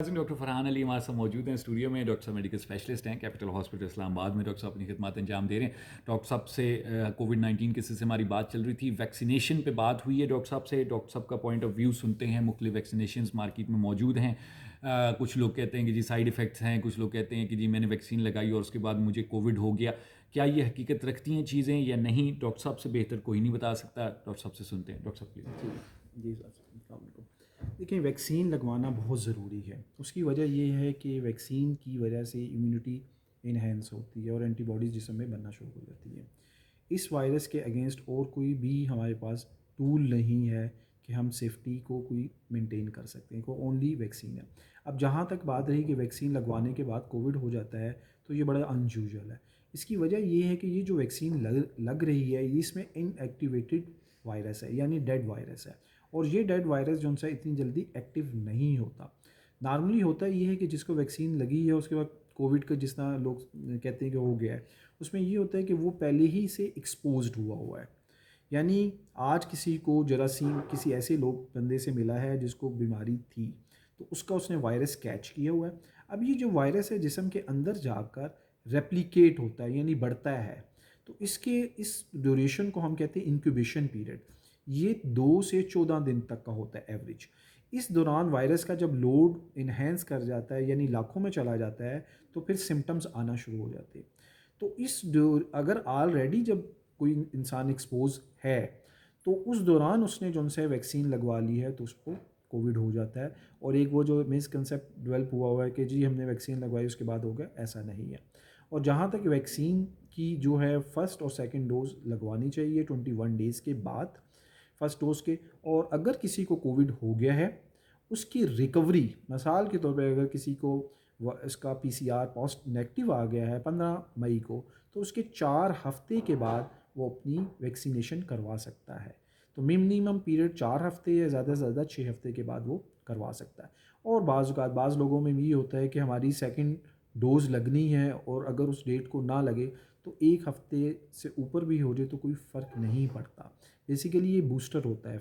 Doctor Farhan Ali हमारे साथ मौजूद हैं स्टूडियो में। डॉक्टर साहब मेडिकल स्पेशलिस्ट हैं कैपिटल हॉस्पिटल इस्लामाबाद में। डॉक्टर साहब अपनी खिदमत अंजाम दे रहे हैं। डॉक्टर साहब से कोविड-19 के सिलसिले से हमारी बात चल रही थी, वैक्सीनेशन पे बात हुई है डॉक्टर साहब से। डॉक्टर साहब का पॉइंट ऑफ व्यू सुनते हैं। मुख्तलिफ वैक्सीनेशन मार्केट में मौजूद हैं। कुछ लोग कहते हैं कि जी साइड इफ़ेक्ट्स हैं, कुछ लोग कहते हैं कि जी मैंने वैक्सीन लगाई और उसके बाद मुझे कोविड हो गया। क्या ये हकीकत रखती हैं चीज़ें या नहीं? डॉक्टर साहब से बेहतर कोई नहीं बता सकता। डॉक्टर साहब से सुनते हैं। डॉक्टर साहब प्लीज़। जी जी सर, अस्सलाम वालेकुम। देखिए, वैक्सीन लगवाना बहुत ज़रूरी है। उसकी वजह ये है कि वैक्सीन की वजह से इम्यूनिटी इन्हेंस होती है और एंटीबॉडीज़ जिस्म में बनना शुरू हो जाती है। इस वायरस के अगेंस्ट और कोई भी हमारे पास टूल नहीं है कि हम सेफ्टी को कोई मेंटेन कर सकते हैं, को ओनली वैक्सीन है। अब जहाँ तक बात रही कि वैक्सीन लगवाने के बाद कोविड हो जाता है, तो ये बड़ा अनयूजुअल है। इसकी वजह ये है कि ये जो वैक्सीन लग रही है, इसमें इनएक्टिवेटेड वायरस है, यानी डेड वायरस है। और ये डेड वायरस जो उनसे इतनी जल्दी एक्टिव नहीं होता। नॉर्मली होता ये है कि जिसको वैक्सीन लगी है उसके बाद कोविड का जिस तरह लोग कहते हैं कि हो गया है, उसमें ये होता है कि वो पहले ही से एक्सपोज्ड हुआ है। यानी आज किसी को जरासीम किसी ऐसे लोग बंदे से मिला है जिसको बीमारी थी, तो उसका उसने वायरस कैच किया हुआ है। अब ये जो वायरस है जिस्म के अंदर जाकर रेप्लिकेट होता है, यानी बढ़ता है। तो इसके इस ड्यूरेशन को हम कहते हैं इंक्यूबेशन पीरियड। ये 2 से 14 दिन तक का होता है एवरेज। इस दौरान वायरस का जब लोड इन्हेंस कर जाता है, यानी लाखों में चला जाता है, तो फिर सिम्टम्स आना शुरू हो जाते हैं। तो अगर ऑलरेडी जब कोई इंसान एक्सपोज है, तो उस दौरान उसने जो उनसे वैक्सीन लगवा ली है, तो उसको कोविड हो जाता है। और एक वो जो मिसकंसेप्ट डेवलप हुआ है कि जी हमने वैक्सीन लगवाई उसके बाद हो गया, ऐसा नहीं है। और जहाँ तक वैक्सीन की जो है फ़र्स्ट और सेकंड डोज़ लगवानी चाहिए 21 डेज़ के बाद फ़र्स्ट डोज़ के। और अगर किसी को कोविड हो गया है, उसकी रिकवरी मिसाल के तौर पे अगर किसी को इसका पीसीआर पॉजिटिव नेगेटिव आ गया है 15 मई को, तो उसके 4 हफ्ते के बाद वो अपनी वैक्सीनेशन करवा सकता है। तो मिनिमम पीरियड 4 हफ्ते या ज़्यादा से ज़्यादा 6 हफ्ते के बाद वो करवा सकता है। और बाज़ लोगों में ये होता है कि हमारी सेकंड डोज़ लगनी है और अगर उस डेट को ना लगे तो 1 हफ्ते से ऊपर भी हो जाए तो कोई फ़र्क नहीं पड़ता। बेसिकली ये बूस्टर होता है,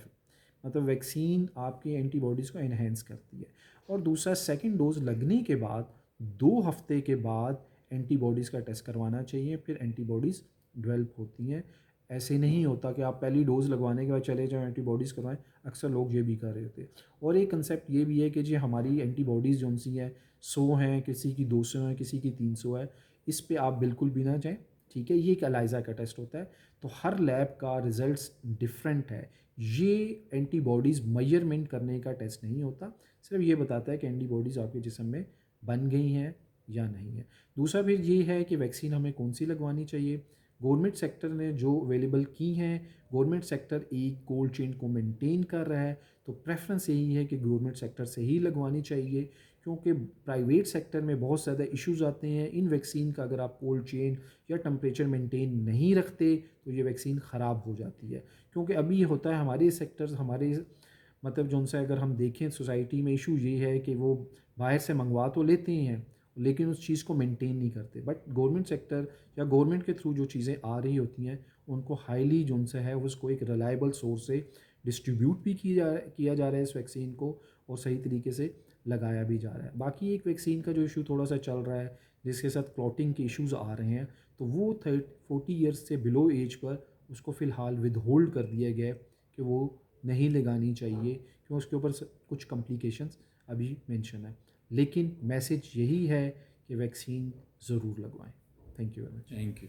मतलब वैक्सीन आपकी एंटीबॉडीज़ को एनहेंस करती है। और दूसरा, सेकंड डोज़ लगने के बाद 2 हफ्ते के बाद एंटीबॉडीज़ का टेस्ट करवाना चाहिए, फिर एंटीबॉडीज़ डेवलप होती हैं। ऐसे नहीं होता कि आप पहली डोज़ लगवाने के बाद चले जाओ एंटीबॉडीज़ करवाएं। अक्सर लोग ये भी कर रहे होते हैं। और एक कंसेप्ट ये भी है कि जी हमारी एंटीबॉडीज़ जो सी हैं 100 हैं, किसी की 200 हैं, किसी की 300 है। इस पे आप बिल्कुल भी ना जाएं, ठीक है। ये एक एलाइजा का टेस्ट होता है, तो हर लैब का रिजल्ट्स डिफरेंट है। ये एंटीबॉडीज़ मेजरमेंट करने का टेस्ट नहीं होता, सिर्फ ये बताता है कि एंटीबॉडीज़ आपके जिस्म में बन गई हैं या नहीं है। दूसरा फिर ये है कि वैक्सीन हमें कौन सी लगवानी चाहिए। गवर्नमेंट सेक्टर ने जो अवेलेबल की हैं, गवर्नमेंट सेक्टर एक कोल्ड चेन को मेंटेन कर रहा है, तो प्रेफरेंस यही है कि गवर्नमेंट सेक्टर से ही लगवानी चाहिए। क्योंकि प्राइवेट सेक्टर में बहुत ज़्यादा इश्यूज़ आते हैं इन वैक्सीन का। अगर आप कोल्ड चेन या टेम्परेचर मेंटेन नहीं रखते तो ये वैक्सीन ख़राब हो जाती है। क्योंकि अभी ये होता है हमारे सेक्टर्स, हमारे मतलब जो उनसे अगर हम देखें सोसाइटी में, इशू ये है कि वो बाहर से मंगवा तो लेते हैं लेकिन उस चीज़ को मेंटेन नहीं करते। बट गवर्नमेंट सेक्टर या गवर्नमेंट के थ्रू जो चीज़ें आ रही होती हैं, उनको हाईली जो उनसे है उसको एक रिलायबल सोर्स से डिस्ट्रीब्यूट भी किया जा रहा है इस वैक्सीन को, और सही तरीके से लगाया भी जा रहा है। बाकी एक वैक्सीन का जो इशू थोड़ा सा चल रहा है जिसके साथ क्लॉटिंग के इश्यूज़ आ रहे हैं, तो वो 40 ईयर्स से बिलो एज पर उसको फ़िलहाल विद होल्ड कर दिया गया है कि वो नहीं लगानी चाहिए, क्यों उसके ऊपर कुछ कॉम्प्लिकेशंस अभी मेंशन है। लेकिन मैसेज यही है कि वैक्सीन ज़रूर लगवाएं। Thank you very much. Thank you.